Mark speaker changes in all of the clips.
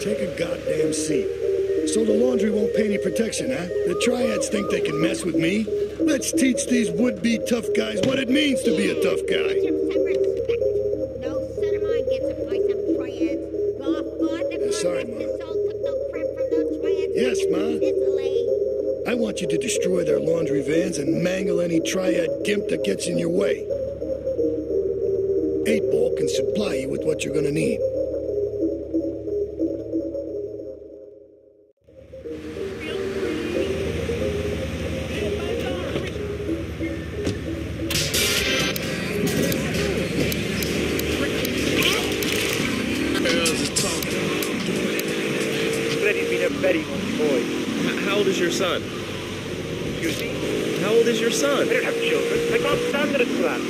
Speaker 1: Take a goddamn seat. So the laundry won't pay any protection, huh? The triads think they can mess with me? Let's teach these would-be tough guys what it means to be a tough guy.
Speaker 2: No son of mine gets a place of triads.
Speaker 1: Sorry, Ma. Yes, Ma. I want you to destroy their laundry vans and mangle any triad gimp that gets in your way. 8-Ball can supply you with what you're gonna need.
Speaker 3: How old is your son?
Speaker 4: Excuse me?
Speaker 3: How old is your son?
Speaker 4: I don't have children. I got Sandra-san.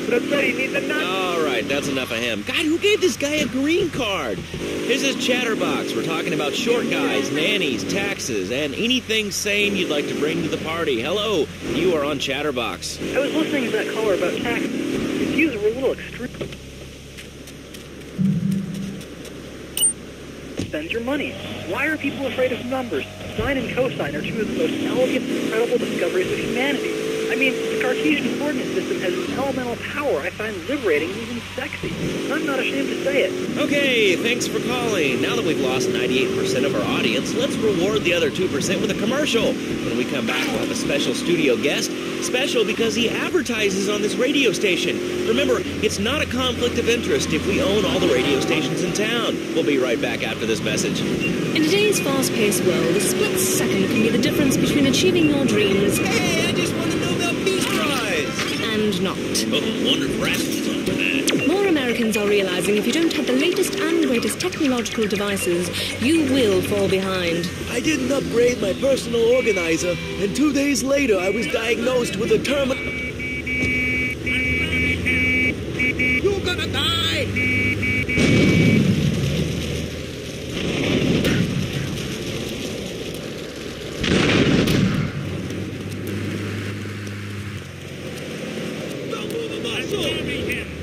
Speaker 4: But Freddy needs a nut.
Speaker 3: All right, that's enough of him. God, who gave this guy a green card? This is Chatterbox. We're talking about short guys, nannies, taxes, and anything sane you'd like to bring to the party. Hello, you are on Chatterbox.
Speaker 4: I was listening to that caller about taxes. His views were a little extreme. Spend your money. Why are people afraid of numbers? Sine and cosine are two of the most elegant, incredible discoveries of humanity. I mean, the Cartesian coordinate system has an elemental power I find liberating and even sexy. I'm not ashamed to say it.
Speaker 3: Okay, thanks for calling. Now that we've lost 98% of our audience, let's reward the other 2% with a commercial. When we come back, we'll have a special studio guest. Special because he advertises on this radio station. Remember, it's not a conflict of interest if we own all the radio stations in town. We'll be right back after this message.
Speaker 5: In today's fast-paced world, a split second can be the difference between achieving your dreams...
Speaker 3: Hey, I just won a Nobel Peace Prize!
Speaker 5: ...and not.
Speaker 3: Oh, wonder if Rascal's on that.
Speaker 5: More Americans are realizing if you don't have the latest and greatest technological devices, you will fall behind.
Speaker 6: I didn't upgrade my personal organizer, and 2 days later I was diagnosed with a terminal... You're gonna die!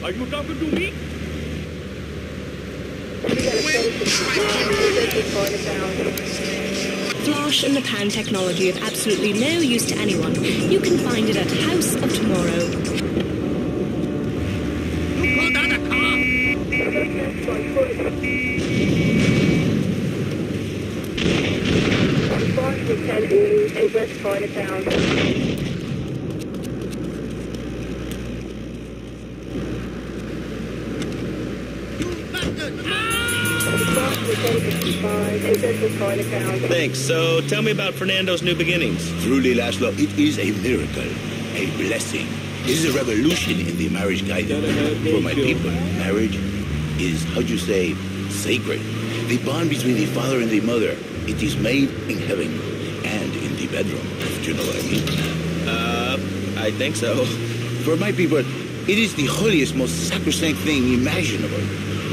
Speaker 4: Are you talking to me?
Speaker 5: Flash in the pan technology of absolutely no use to anyone. You can find it at House of Tomorrow.
Speaker 4: You called out a car?
Speaker 7: Flash with 10 in West Chinatown.
Speaker 3: Thanks. So, tell me about Fernando's New Beginnings.
Speaker 8: Truly, Laszlo, it is a miracle, a blessing. It is a revolution in the marriage guidance. For my people, marriage is, how'd you say, sacred. The bond between the father and the mother, it is made in heaven and in the bedroom. Do you know what I mean?
Speaker 3: I think so.
Speaker 8: For my people, it is the holiest, most sacrosanct thing imaginable,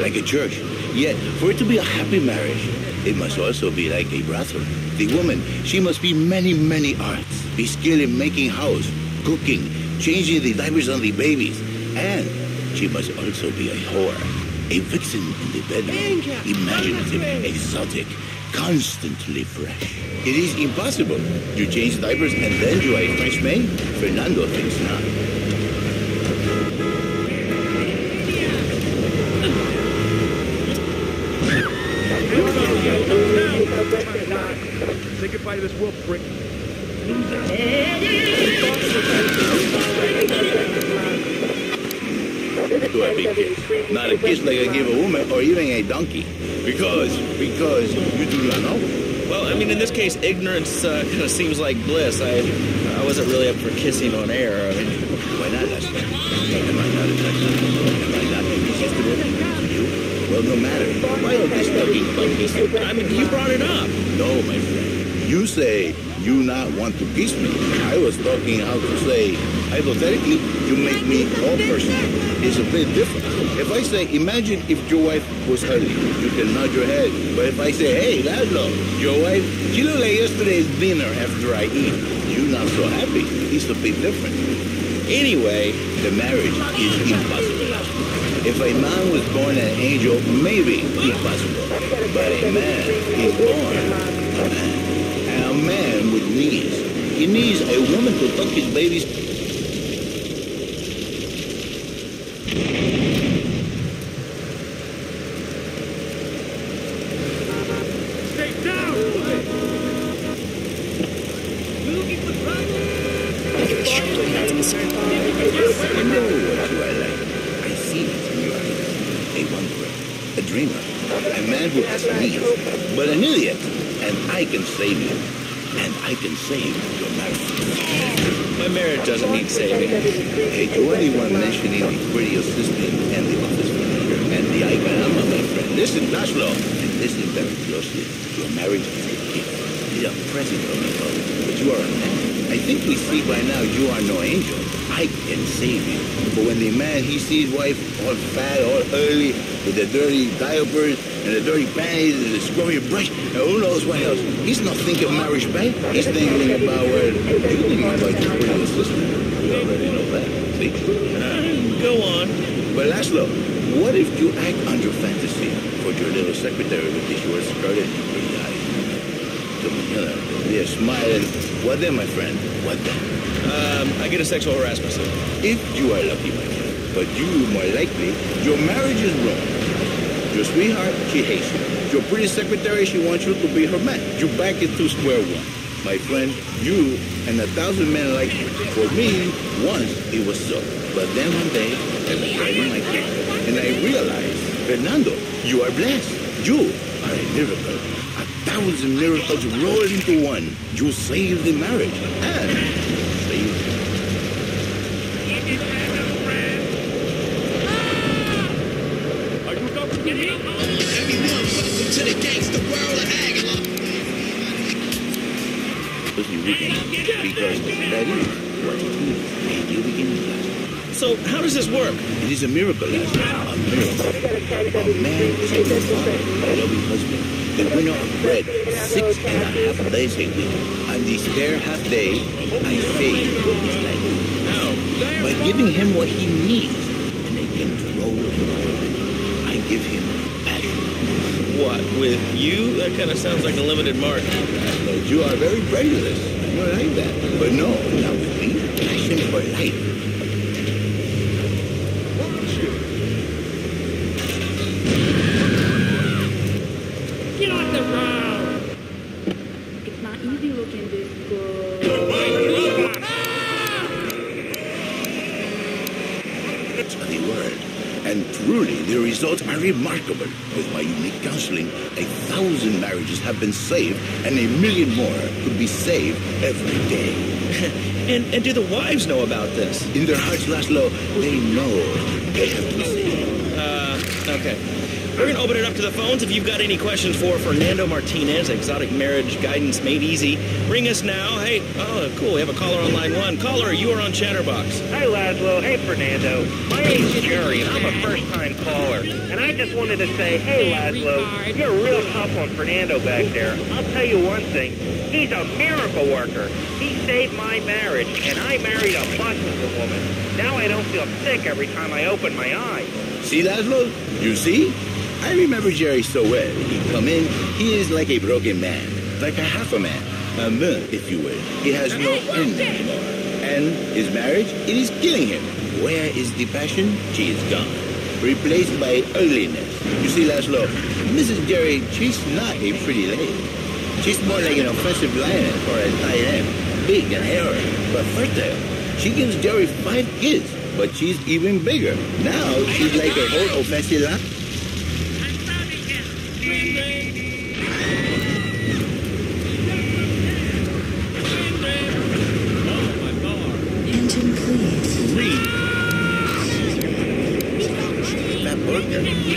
Speaker 8: like a church. Yet, for it to be a happy marriage, it must also be like a brothel. The woman, she must be many, many arts. Be skilled in making house, cooking, changing the diapers on the babies. And she must also be a whore, a vixen in the bedroom, imaginative, exotic, constantly fresh. It is impossible. You change diapers and then you are a French maid? Fernando thinks not.
Speaker 4: Say goodbye to this wolf, prick.
Speaker 8: To a big kiss. Not a kiss like I give a woman or even a donkey. Because you do not know.
Speaker 3: Well, I mean, in this case, ignorance kind of seems like bliss. I wasn't really up for kissing on air. I mean,
Speaker 8: why not, Lester? Am I not attractive? Am I not irresistible to you? Well, no matter. Why are they talking about kissing?
Speaker 3: I mean, you brought it up.
Speaker 8: No, my friend. You say you not want to kiss me. I was talking how to say, hypothetically, you make me all personal. It's a bit different. If I say, imagine if your wife was ugly, you can nod your head. But if I say, hey, Laszlo, your wife, she looked like yesterday's dinner after I eat. You not so happy. It's a bit different. Anyway, the marriage is impossible. If a man was born an angel, maybe impossible. But a man is born a man. And a man with needs. He needs a woman to tuck his baby's...
Speaker 1: Stay down!
Speaker 8: You know what you are like. I see it in your eyes. A wanderer, a dreamer, a man who has needs, but an idiot. And I can save you. And I can save your marriage.
Speaker 3: My marriage doesn't need saving.
Speaker 8: Hey, you are the one mentioning the pretty assistant and the office manager and the Icarama, my friend. Listen, Laszlo, and listen very closely. Your marriage is a gift. It's a present from above. But you are a man. I think we see by now you are no angel. I can save you. But when the man, he sees wife all fat, all early, with the dirty diapers and the dirty panties and the scrubby brush, and who knows what else, he's not thinking marriage back. He's thinking about what you think about your pretty assistant. You already know that. See?
Speaker 3: Go on.
Speaker 8: But Laszlo, what if you act on your fantasy for your little secretary with the short skirt and the pretty eyes? So, you know, they're smiling. What then, my friend? What then?
Speaker 3: I get a sexual harassment suit.
Speaker 8: If you are lucky, my friend. But you, more likely, your marriage is wrong. Your sweetheart, she hates you. Your pretty secretary, she wants you to be her man. You're back into square one. My friend, you and 1,000 men like you. For me, once it was so. But then one day, I was riding my car, and I realized, Fernando, you are blessed. You are a miracle. 1,000 miracles rolled into one. You saved the marriage. And saved me.
Speaker 9: To the gangster world of Aguilar.
Speaker 8: Because that is what it is. And you begin to last.
Speaker 3: So, how does this work?
Speaker 8: It is a miracle, Laszlo. A miracle. A man is a good father, a loving husband, the winner of bread 6.5 days a week. On the spare half day, I save his life. How? By giving him what he needs. And I can roll him. I give him passion.
Speaker 3: What, with you? That kind of sounds like a limited market.
Speaker 8: But you are very prejudiced. I don't like that. But no, not with me. Passion for life.
Speaker 1: Get off the road!
Speaker 7: It's not easy looking this good.
Speaker 8: The word. And truly, the results are remarkable. With my unique counseling, 1,000 marriages have been saved, and 1 million more could be saved every day.
Speaker 3: And do the wives know about this?
Speaker 8: In their hearts, Laszlo, they know they have to save.
Speaker 3: Okay. We're going to open it up to the phones. If you've got any questions for Fernando Martinez, Exotic Marriage Guidance Made Easy, ring us now. Hey, oh, cool. We have a caller on line 1. Caller, you are on Chatterbox.
Speaker 4: Hi, Laszlo. Hey, Fernando. My name's Jerry, and I'm a first-time caller. And I just wanted to say, hey, Laszlo, you're a real tough one, Fernando back there. I'll tell you one thing. He's a miracle worker. He saved my marriage, and I married a busted woman. Now I don't feel sick every time I open my eyes.
Speaker 8: See, Laszlo? You see? I remember Jerry so well. He come in, he is like a broken man, like a half a man, a man, if you will. He has no end anymore. And his marriage, it is killing him. Where is the passion? She is gone, replaced by ugliness. You see, Laszlo, Mrs. Jerry, she's not a pretty lady. She's more like an offensive lioness or a tight end, big and hairy, but fertile. She gives Jerry 5 kids, but she's even bigger. Now she's like a whole offensive lion.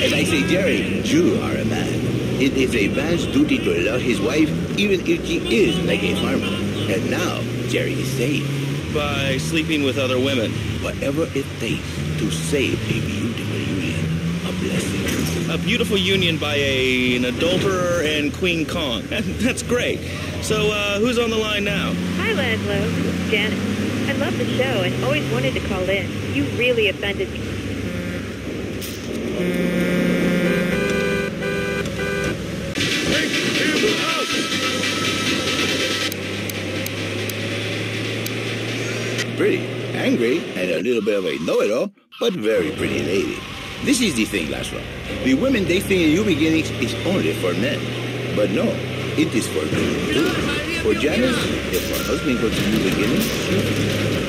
Speaker 8: And I say, Jerry, you are a man. It is a man's duty to love his wife, even if she is like a farmer. And now, Jerry is saved.
Speaker 3: By sleeping with other women.
Speaker 8: Whatever it takes to save a beautiful union. A blessing.
Speaker 3: A beautiful union by an adulterer and Queen Kong. That's great. So, who's on the line now?
Speaker 10: Hi, Laszlo. This is Janet. I love the show and always wanted to call in. You really offended me.
Speaker 1: Take him out!
Speaker 8: Pretty, angry, and a little bit of a know-it-all, but very pretty lady. This is the thing, Laszlo. The women they think in New Beginnings is only for men. But no, it is for women too. For Janice, if her husband goes to New Beginnings,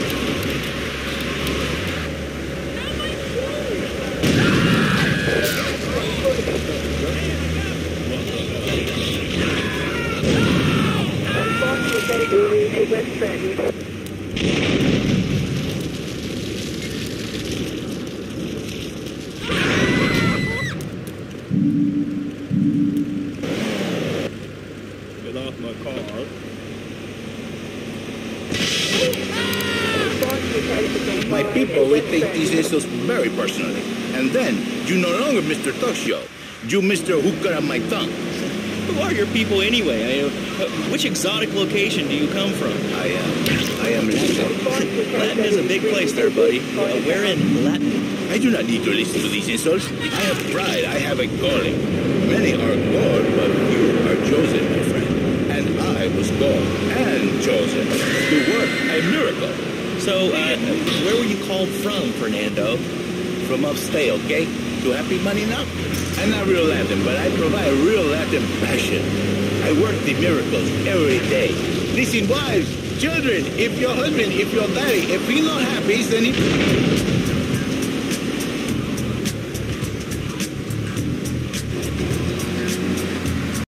Speaker 1: Get off my car.
Speaker 8: my people will take these insults very personally. And then, you no longer Mr. Talk Show. You Mr. Who Cut Out My Tongue.
Speaker 3: Who are your people anyway? Which exotic location do you come from?
Speaker 8: I am Latin.
Speaker 3: Latin is a big place there, buddy. Where in Latin?
Speaker 8: I do not need to listen to these insults. I have pride. I have a calling. Many are called, but you are chosen, my friend. And I was called and chosen to work a miracle.
Speaker 3: So, where were you called from, Fernando?
Speaker 8: From upstate, okay? To Happy Money now? I'm not real Latin, but I provide real Latin passion. I work the miracles every day. Listen, wives, children, if your husband, if your daddy, if he's not happy, then he...